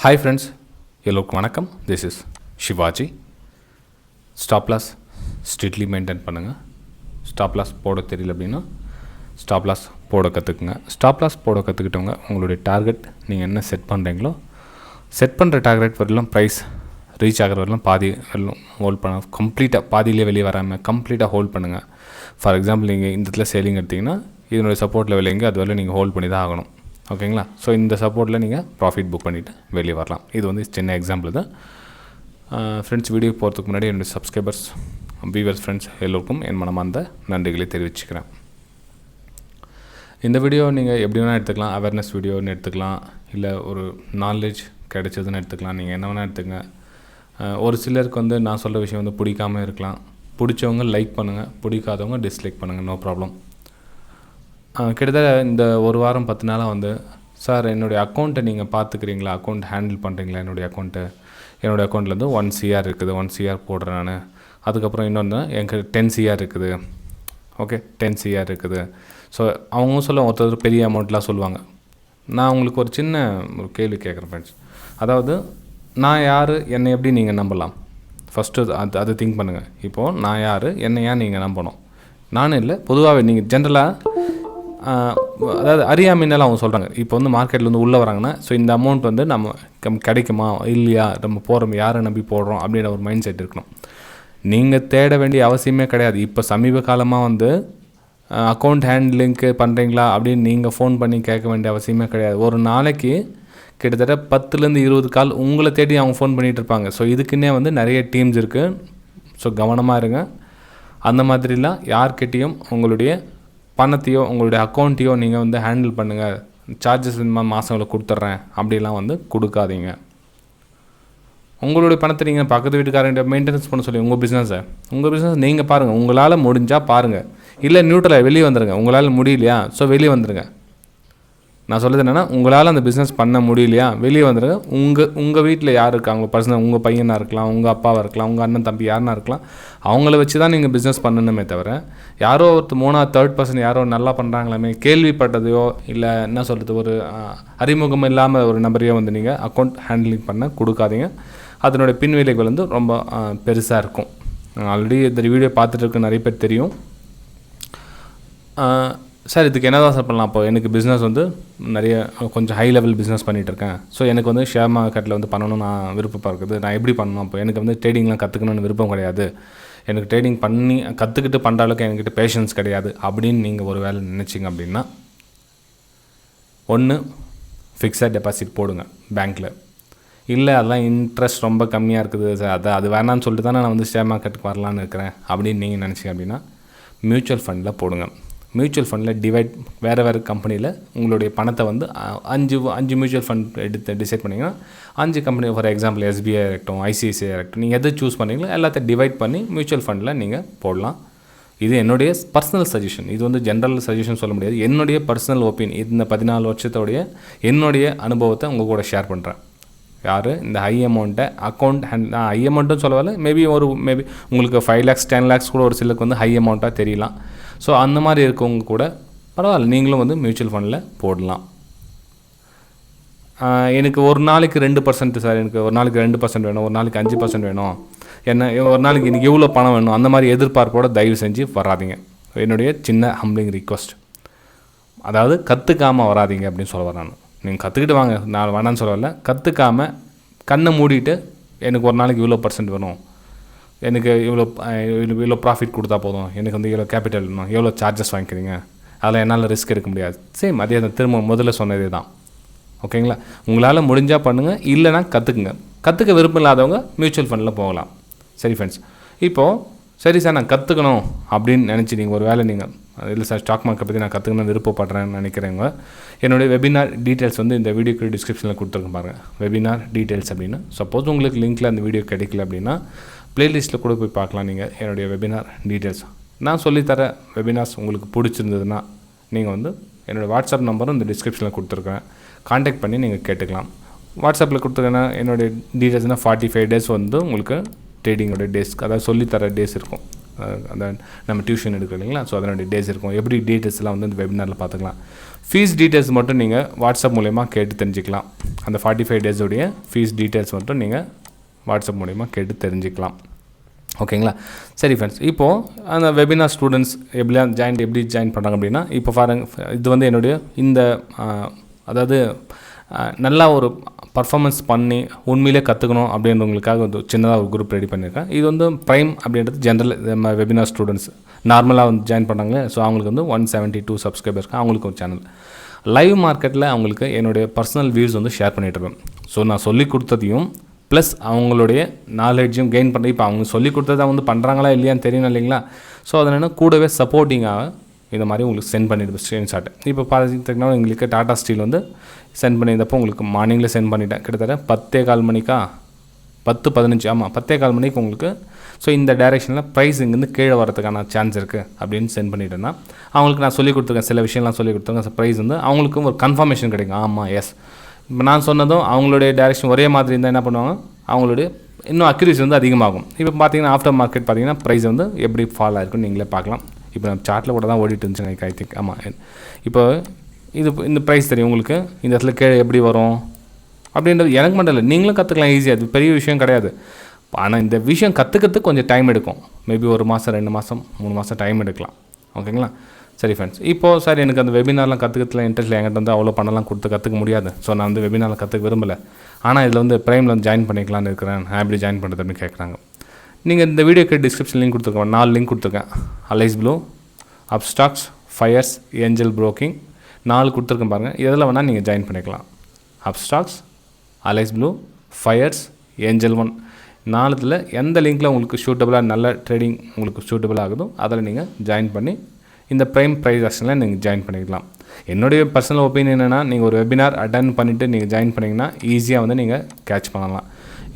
Hi friends, எல்லோருக்கும் வணக்கம். This is Shivaji. Stop loss strictly maintain பண்ணுங்கள். Stop loss போட தெரியல அப்படின்னா stop loss போட கற்றுக்குங்க. Stop loss போட கற்றுக்கிட்டவங்க உங்களுடைய டார்கெட் நீங்கள் என்ன செட் பண்ணுறீங்களோ செட் பண்ணுற டார்கெட் வரலாம் ப்ரைஸ் ரீச் ஆகிற வரலாம் பாதி வரலாம் ஹோல்ட் பண்ண கம்ப்ளீட்டாக பாதியிலே வெளியே வராமல் கம்ப்ளீட்டாக ஹோல்ட் பண்ணுங்கள். ஃபார் எக்ஸாம்பிள் நீங்கள் இந்த இடத்துல சேலிங் எடுத்திங்கன்னா இதனுடைய சப்போர்ட் லெவல் எங்கே அது வரல நீங்கள் ஹோல்ட் பண்ணி தான் ஆகணும். ஓகேங்களா? ஸோ இந்த சப்போர்ட்டில் நீங்கள் ப்ராஃபிட் புக் பண்ணிவிட்டு வெளியே வரலாம். இது வந்து சின்ன எக்ஸாம்பிள் தான். ஃப்ரெண்ட்ஸ், வீடியோ போகிறதுக்கு முன்னாடி என்னுடைய சப்ஸ்கிரைபர்ஸ் வியூவர்ஸ் ஃப்ரெண்ட்ஸ் எல்லோருக்கும் என் மனமார்ந்த நன்றிகளை தெரிவிச்சுக்கிறேன். இந்த வீடியோ நீங்கள் எப்படி வேணால் எடுத்துக்கலாம். அவேர்னஸ் வீடியோன்னு எடுத்துக்கலாம், இல்லை ஒரு நாலேஜ் கிடைச்சதுன்னு எடுத்துக்கலாம். நீங்கள் என்ன வேணால் எடுத்துக்கங்க. ஒரு சிலருக்கு வந்து நான் சொல்கிற விஷயம் வந்து பிடிக்காமல் இருக்கலாம். பிடிச்சவங்க லைக் பண்ணுங்கள், பிடிக்காதவங்க டிஸ்லைக் பண்ணுங்கள், நோ ப்ராப்ளம். கிட்டத்தட்ட இந்த ஒரு வாரம் 10 நாளாக வந்து சார் என்னுடைய அக்கௌண்ட்டை நீங்கள் பார்த்துக்கிறீங்களா, அக்கௌண்ட் ஹேண்டில் பண்ணுறீங்களா, என்னுடைய அக்கௌண்ட்லேருந்து 1 CR இருக்குது, 1 CR போடுறேன் நான். அதுக்கப்புறம் இன்னொன்று எனக்கு 10 CR இருக்குது. ஓகே, 10 CR இருக்குது. ஸோ அவங்க சொல்ல ஒருத்தர் பெரிய அமௌண்ட்லாம் சொல்லுவாங்க. நான் உங்களுக்கு ஒரு சின்ன ஒரு கேள்வி கேட்குறேன் ஃப்ரெண்ட்ஸ். அதாவது நான் யார், என்னை எப்படி நீங்கள் நம்பலாம்? ஃபஸ்ட்டு அது திங்க் பண்ணுங்கள். இப்போது நான் யார், என்னை ஏன் நீங்கள் நம்பணும்? நானும் இல்லை, பொதுவாகவே நீங்கள் ஜென்ரலாக அதாவது அறியாமைனால அவங்க சொல்கிறாங்க. இப்போ வந்து மார்க்கெட்டில் வந்து உள்ளே வராங்கன்னா ஸோ இந்த அமௌண்ட் வந்து நம்ம கிடைக்குமா இல்லையா, நம்ம போகிறோம் யாரை நம்பி போடுறோம் அப்படின்ற ஒரு மைண்ட் செட் இருக்கணும். நீங்கள் தேட வேண்டிய அவசியமே கிடையாது. இப்போ சமீப காலமாக வந்து அக்கௌண்ட் ஹேண்ட்லிங்க்கு பண்ணுறீங்களா அப்படின்னு நீங்கள் ஃபோன் பண்ணி கேட்க வேண்டிய அவசியமே கிடையாது. ஒரு நாளைக்கு கிட்டத்தட்ட 10-20 கால் உங்களை தேடி அவங்க ஃபோன் பண்ணிகிட்டு இருப்பாங்க. ஸோ இதுக்குன்னே வந்து நிறைய டீம்ஸ் இருக்குது. ஸோ கவனமாக இருங்க. அந்த மாதிரிலாம் யார்கிட்டையும் உங்களுடைய பணத்தையோ உங்களுடைய அக்கௌண்ட்டையோ நீங்கள் வந்து ஹேண்டில் பண்ணுங்கள், சார்ஜஸ் இந்த மாதிரி மாதங்களை கொடுத்துட்றேன் அப்படிலாம் வந்து கொடுக்காதீங்க. உங்களுடைய பணத்தை நீங்கள் பக்கத்து வீட்டுக்காரங்க மெயின்டெனன்ஸ் பண்ண சொல்லி உங்கள் பிஸ்னஸ் நீங்கள் பாருங்கள். உங்களால் முடிஞ்சால் பாருங்கள், இல்லை நியூட்ரலாக வெளியே வந்துடுங்க. உங்களால் முடியலையா ஸோ வெளியே வந்துடுங்க. நான் சொல்கிறது என்னென்னா, உங்களால் அந்த பிஸ்னஸ் பண்ண முடியலையா வெளியே வந்துடுங்க. உங்கள் வீட்டில் யார் இருக்காங்களோ பர்சனல், உங்கள் பையனாக இருக்கலாம், உங்கள் அப்பாவாக இருக்கலாம், உங்கள் அண்ணன் தம்பி யாருனா இருக்கலாம், அவங்கள வச்சு தான் நீங்கள் பிஸ்னஸ் பண்ணணுமே தவிர யாரோ ஒருத்தர் 3rd, 3rd பர்சன் யாரோ நல்லா பண்ணுறாங்களாமே கேள்விப்பட்டதையோ இல்லை என்ன சொல்கிறது ஒரு அறிமுகம் இல்லாமல் ஒரு நபரையோ வந்து நீங்கள் அக்கௌண்ட் ஹேண்ட்லிங் பண்ண கொடுக்காதீங்க. அதனுடைய பின்விளைவுகள் வந்து ரொம்ப பெருசாக இருக்கும். ஆல்ரெடி இந்த வீடியோ பார்த்துட்டு இருக்க நிறைய பேர் தெரியும். சார் இதுக்கு என்ன தான் சார் பண்ணலாம்? அப்போ எனக்கு பிஸ்னஸ் வந்து நிறைய கொஞ்சம் ஹை லெவல் பிஸ்னஸ் பண்ணிகிட்ருக்கேன். ஸோ எனக்கு வந்து ஷேர் மார்க்கெட்டில் வந்து பண்ணணும் நான் விருப்பமாக இருக்குது. நான் எப்படி பண்ணணும்? அப்போ எனக்கு வந்து ட்ரேடிங்லாம் கற்றுக்கணும்னு விருப்பம் கிடையாது. எனக்கு ட்ரேடிங் பண்ணி கற்றுக்கிட்டு பண்ணுற அளவுக்கு என்கிட்ட பேஷன்ஸ் கிடையாது அப்படின்னு நீங்கள் ஒரு வேலை நினச்சிங்க அப்படின்னா, ஒன்று ஃபிக்ஸட் டெபாசிட் போடுங்க பேங்க்கில். இல்லை அதெல்லாம் இன்ட்ரெஸ்ட் ரொம்ப கம்மியாக இருக்குது சார், அது வேணான்னு சொல்லிட்டு தானே நான் வந்து ஷேர் மார்க்கெட்டுக்கு வரலான்னு இருக்கிறேன் அப்படின்னு நீங்கள் நினச்சிங்க அப்படின்னா மியூச்சுவல் ஃபண்டில் போடுங்க. மியூச்சுவல் ஃபண்டில் வேறு கம்பெனியில் உங்களுடைய பணத்தை வந்து 5 மியூச்சுவல் ஃபண்ட் எடுத்து டிசைட் பண்ணிங்கன்னா 5 கம்பெனி, ஃபார் எக்ஸாம்பிள் SBI இருக்கட்டும், ICICI இருக்கட்டும், நீங்கள் எதை சூஸ் பண்ணுறீங்களோ எல்லாத்தையும் டிவைட் பண்ணி மியூச்சுவல் ஃபண்டில் நீங்கள் போடலாம். இது என்னுடைய பர்சனல் சஜஷன். இது வந்து ஜென்ரல் சஜஷன் சொல்ல முடியாது. என்னுடைய பர்சனல் ஒப்பீனியன். இந்த 14 வருஷத்தோடைய என்னுடைய அனுபவத்தை உங்கள் கூட ஷேர் பண்ணுறேன். யார் இந்த ஹை அமௌண்ட்டை அக்கௌண்ட் ஹை அமௌண்ட்டுன்னு சொல்லவில்லை, மேபி உங்களுக்கு 5 lakhs 10 lakhs கூட ஒரு சிலருக்கு வந்து ஹை அமௌண்ட்டாக தெரியலாம். ஸோ அந்த மாதிரி இருக்கவங்க கூட பரவாயில்ல, நீங்களும் வந்து மியூச்சுவல் ஃபண்டில் போடலாம். எனக்கு ஒரு நாளைக்கு 2% சார், எனக்கு ஒரு நாளைக்கு 2% வேணும், ஒரு நாளைக்கு 5% வேணும், என்ன ஒரு நாளைக்கு எனக்கு எவ்வளோ பணம் வேணும், அந்த மாதிரி எதிர்பார்ப்போட தயவு செஞ்சு வராதிங்க. என்னுடைய சின்ன ஹம்பிளிங் ரிக்வஸ்ட். அதாவது கற்றுக்காமல் வராதிங்க அப்படின்னு சொல்ல வரேன் நான். நீங்கள் கற்றுக்கிட்டு வாங்க, நான் வேணான்னு சொல்லலை. கற்றுக்காமல் கண்ணை மூடிட்டு எனக்கு ஒரு நாளைக்கு இவ்வளோ % வேணும், எனக்கு இவ்வளோ ப்ராஃபிட் கொடுத்தா போதும், எனக்கு வந்து இவ்வளோ கேபிட்டல் வேணும், எவ்வளோ சார்ஜஸ் வாங்கிக்கிறீங்க, அதில் என்னால் ரிஸ்க் எடுக்க முடியாது. சேம் அதே தான், திரும்ப முதல்ல சொன்னதே தான். ஓகேங்களா? உங்களால் முடிஞ்சால் பண்ணுங்கள், இல்லைனா கற்றுக்குங்க. கற்றுக்க விருப்பம் இல்லாதவங்க மியூச்சுவல் ஃபண்டில் போகலாம். சரி ஃப்ரெண்ட்ஸ், இப்போது சரி சார் நான் கற்றுக்கணும் அப்படின்னு நினச்சி நீங்கள் ஒரு வேலை நீங்கள் இல்லை சார் ஸ்டாக் மார்க்கெட் பற்றி நான் கற்றுக்கணும்னு விருப்பப்படுறேன்னு நினைக்கிறவங்க, என்னுடைய வெபினார் டீட்டெயில்ஸ் வந்து இந்த வீடியோக்கு டிஸ்கிரிப்ஷனில் கொடுத்துருக்கேன் பாருங்கள், வெபினார் டீட்டெயில்ஸ் அப்படின்னு. சப்போஸ் உங்களுக்கு லிங்க்கில் அந்த வீடியோ கிடைக்கல அப்படின்னா ப்ளேலிஸ்ட்டில் கூட போய் பார்க்கலாம் நீங்கள் என்னுடைய வெபினார் டீட்டெயில்ஸ். நான் சொல்லித்தர வெபினார்ஸ் உங்களுக்கு பிடிச்சிருந்ததுன்னா நீங்கள் வந்து என்னோடய வாட்ஸ்அப் நம்பரும் இந்த டிஸ்கிரிப்ஷனில் கொடுத்துருக்கேன், காண்டாக்ட் பண்ணி நீங்கள் கேட்டுக்கலாம். வாட்ஸ்அப்பில் கொடுத்துருக்கேன்னா என்னுடைய டீட்டெயில்ஸ்னால் 45 days வந்து உங்களுக்கு ட்ரேடிங்கோட டேஸ், அதாவது சொல்லித்தர டேஸ் இருக்கும். அந்த நம்ம டியூஷன் எடுக்கிறோம் இல்லைங்களா, ஸோ அதனுடைய டேஸ் இருக்கும். எப்படி டீட்டெயில்ஸ்லாம் வந்து இந்த வெபினாரில் பார்த்துக்கலாம். ஃபீஸ் டீட்டெயில்ஸ் மட்டும் நீங்கள் வாட்ஸ்அப் மூலயமா கேட்டு தெரிஞ்சுக்கலாம். அந்த 45 டேஸோடைய ஃபீஸ் டீட்டெயில்ஸ் மட்டும் நீங்கள் வாட்ஸ்அப் மூலயமா கேட்டு தெரிஞ்சுக்கலாம். ஓகேங்களா? சரி ஃப்ரெண்ட்ஸ், இப்போது அந்த வெபினார் ஸ்டூடெண்ட்ஸ் எப்படி ஜாயின் பண்ணுறாங்க அப்படின்னா, இப்போ இது வந்து என்னுடைய இந்த அதாவது நல்லா ஒரு பர்ஃபார்மன்ஸ் பண்ணி உண்மையிலே கற்றுக்கணும் அப்படின்றவங்களுக்காக வந்து சின்னதாக ஒரு குரூப் ரெடி பண்ணியிருக்கேன். இது வந்து ப்ரைம் அப்படின்றது ஜென்ரல் வெபினார் ஸ்டூடெண்ட்ஸ் நார்மலாக வந்து ஜாயின் பண்ணாங்களே, ஸோ அவங்களுக்கு வந்து 172 சப்ஸ்கிரைபர்ஸ் அவங்களுக்கு ஒரு சேனல். லைவ் மார்க்கெட்டில் அவங்களுக்கு என்னுடைய பர்சனல் வியூஸ் வந்து ஷேர் பண்ணிகிட்ருக்கேன். ஸோ நான் சொல்லி கொடுத்ததையும் ப்ளஸ் அவங்களுடைய நாலேஜும் கெயின் பண்ணி, இப்போ அவங்க சொல்லி கொடுத்ததை வந்து பண்ணுறாங்களா இல்லையான்னு தெரியணும் இல்லைங்களா? ஸோ அதனால் கூடவே சப்போர்ட்டிங்காக இந்த மாதிரி உங்களுக்கு சென்ட் பண்ணிவிடுவேன் ஸ்க்ரீன்ஷாட். இப்போ பார்த்திங்கன்னா எங்களுக்கு டாடா ஸ்டீல் வந்து சென்ட் பண்ணியிருந்தப்போ உங்களுக்கு மார்னிங்கில் சென்ட் பண்ணிட்டேன். கிட்டத்தட்ட 10:15 மணிக்கா 10:15 ஆமாம் 10:15 மணிக்கு உங்களுக்கு. ஸோ இந்த டைரெக்ஷனில் ப்ரைஸ் இங்கேருந்து கீழே வரதுக்கான சான்ஸ் இருக்குது அப்படின்னு சென்ட் பண்ணிட்டேன்னா அவங்களுக்கு நான் சொல்லிக் கொடுத்துருக்கேன், சில விஷயம்லாம் சொல்லிக் கொடுத்துருக்கேன். ப்ரைஸ் வந்து அவங்களுக்கும் ஒரு கன்ஃபர்மேஷன் கிடைக்கும். ஆமாம், எஸ், இப்போ நான் சொன்னதும் அவங்களுடைய டைரெக்ஷன் ஒரே மாதிரி இருந்தால் என்ன பண்ணுவாங்க, அவங்களுடைய இன்னும் அக்யூரேசி வந்து அதிகமாகும். இப்போ பார்த்தீங்கன்னா ஆஃப்டர் மார்க்கெட் பார்த்தீங்கன்னா ப்ரைஸ் வந்து எப்படி ஃபால் ஆகிருக்குன்னு நீங்களே பார்க்கலாம். இப்போ நம்ம சார்ட்டில் கூட தான் ஓடிட்டு இருந்துச்சு எனக்கு, ஐ திங்க். ஆமாம், இப்போ இந்த ப்ரைஸ் தெரியும் உங்களுக்கு, இந்த இடத்துல கீழே எப்படி வரும் அப்படின்றது எனக்கு மட்டும் இல்லை, நீங்களும் கற்றுக்கலாம் ஈஸியாக. அது பெரிய விஷயம் கிடையாது. ஆனால் இந்த விஷயம் கற்றுக்கிறதுக்கு கொஞ்சம் டைம் எடுக்கும். மேபி 1 மாதம் 2 மாதம் 3 மாதம் டைம் எடுக்கலாம். ஓகேங்களா? சரி ஃப்ரெண்ட்ஸ், இப்போது சார் எனக்கு அந்த வெபினார்லாம் கற்றுக்கிறதுல இன்ட்ரெஸ்ட் என்கிட்ட வந்து அவ்வளோ பண்ணலாம் கற்றுக்க முடியாது. ஸோ நான் வந்து வெபினாரில் கற்றுக்க விரும்பலை. ஆனால் இதில் வந்து ப்ரைமில் வந்து ஜாயின் பண்ணிக்கலான்னு இருக்கிறேன். எப்படி ஜாயின் பண்ணுறது அப்படின்னு கேட்குறாங்க. நீங்கள் இந்த வீடியோக்கு டிஸ்கிரிப்ஷன் லிங்க் கொடுத்துருக்கேன், 4 லிங்க் கொடுத்துருக்கேன். Aliceblue, Upstocks, FYERS, angel broking 4 கொடுத்துருக்கேன் பாருங்கள். இதில் வேணால் நீங்கள் ஜாயின் பண்ணிக்கலாம். Upstocks, Aliceblue, FYERS, ஏஞ்சல் 1 4த்தில் எந்த லிங்க்கில் உங்களுக்கு சூட்டபுளாக நல்ல ட்ரேடிங் உங்களுக்கு சூட்டபுள் ஆகுதோ அதில் நீங்கள் ஜாயின் பண்ணி இந்த Preis-Aktionல நீங்கள் ஜாயின் பண்ணிக்கலாம். என்னுடைய பர்சனல் ஒப்பீனியன் என்னென்னா, நீங்கள் ஒரு வெபினார் அட்டன் பண்ணிவிட்டு நீங்கள் ஜாயின் பண்ணிங்கன்னா ஈஸியாக வந்து நீங்கள் கேட்ச் பண்ணலாம்.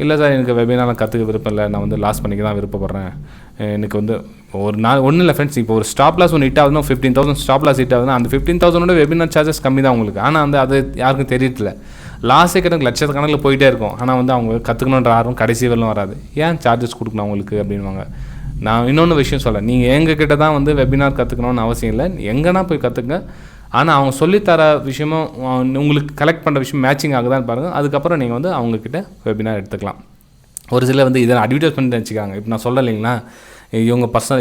இல்லை சார் எனக்கு வெபினார்லாம் கற்றுக்க விருப்பம் இல்லை, நான் வந்து லாஸ் பண்ணிக்க தான் விருப்பப்படுறேன், எனக்கு வந்து ஒரு நாள் ஒன்றும் இல்லை ஃப்ரெண்ட்ஸ். இப்போ ஒரு ஸ்டாப் லாஸ் ஒன்று ஹிட் ஆகுதுன்னா 15,000 ஸ்டாப் லாஸ் ஹிட் ஆகுதுன்னா அந்த 15,000 வெபினார் சார்ஜஸ் கம்மி தான் உங்களுக்கு. ஆனால் வந்து அது யாருக்கும் தெரியல. லாஸே கணக்கு லட்சக்கணக்கில் போயிட்டே இருக்கும். ஆனால் வந்து அவங்க கற்றுக்கணுன்ற ஆர்வம் கடைசி வரலும் வராது. ஏன் சார்ஜஸ் கொடுக்கணும் அவங்களுக்கு அப்படின்வாங்க. நான் இன்னொன்று விஷயம் சொல்கிறேன், நீங்கள் எங்ககிட்ட தான் வந்து வெபினார் கற்றுக்கணும்னு அவசியம் இல்லை, எங்கன்னா போய் கற்றுங்க. ஆனால் அவங்க சொல்லித்தர விஷயமும் உங்களுக்கு கலெக்ட் பண்ணுற விஷயம் மேட்சிங் ஆகுதான்னு பாருங்கள். அதுக்கப்புறம் நீங்கள் வந்து அவங்கக்கிட்ட வெபினார் எடுத்துக்கலாம். ஒரு சிலர் வந்து இதை அட்வர்டைஸ்மெண்ட் நினச்சிக்கிறாங்க. இப்போ நான் சொல்லலைங்களா,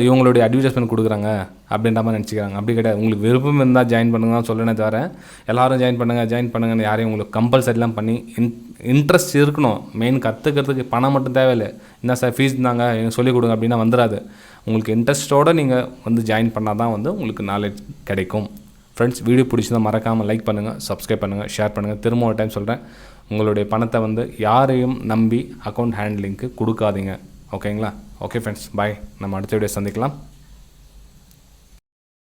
இவங்களுடைய அட்வர்டைஸ்மெண்ட் கொடுக்குறாங்க அப்படின்ற மாதிரி நினச்சிக்கிறாங்க. அப்படி கிடையாது. உங்களுக்கு விருப்பம் இருந்தால் ஜாயின் பண்ணுங்க தான் சொல்லணே தவிர எல்லோரும் ஜாயின் பண்ணுங்கன்னு யாரையும் உங்களுக்கு கம்பல்சரிலாம் பண்ணி இன்ட்ரெஸ்ட் இருக்கணும். மெயின் கற்றுக்கிறதுக்கு பணம் மட்டும் தேவையில்லை. என்ன சார் ஃபீஸ் தாங்க எனக்கு சொல்லிக் கொடுங்க அப்படின்னா வந்துடாது. உங்களுக்கு இன்ட்ரெஸ்ட்டோடு நீங்கள் வந்து ஜாயின் பண்ணால் தான் வந்து உங்களுக்கு நாலேஜ் கிடைக்கும். ஃப்ரெண்ட்ஸ், வீடியோ பிடிச்சதான் மறக்காமல் லைக் பண்ணுங்கள், சப்ஸ்கிரைப் பண்ணுங்கள், ஷேர் பண்ணுங்கள். திரும்ப ஒரு டைம் சொல்கிறேன், உங்களுடைய பணத்தை வந்து யாரையும் நம்பி அக்கௌண்ட் ஹேண்ட்லிங்க்கு கொடுக்காதீங்க. ஓகேங்களா? ஓகே ஃப்ரெண்ட்ஸ், பாய். நம்ம அடுத்த வீடியோ சந்திக்கலாம்.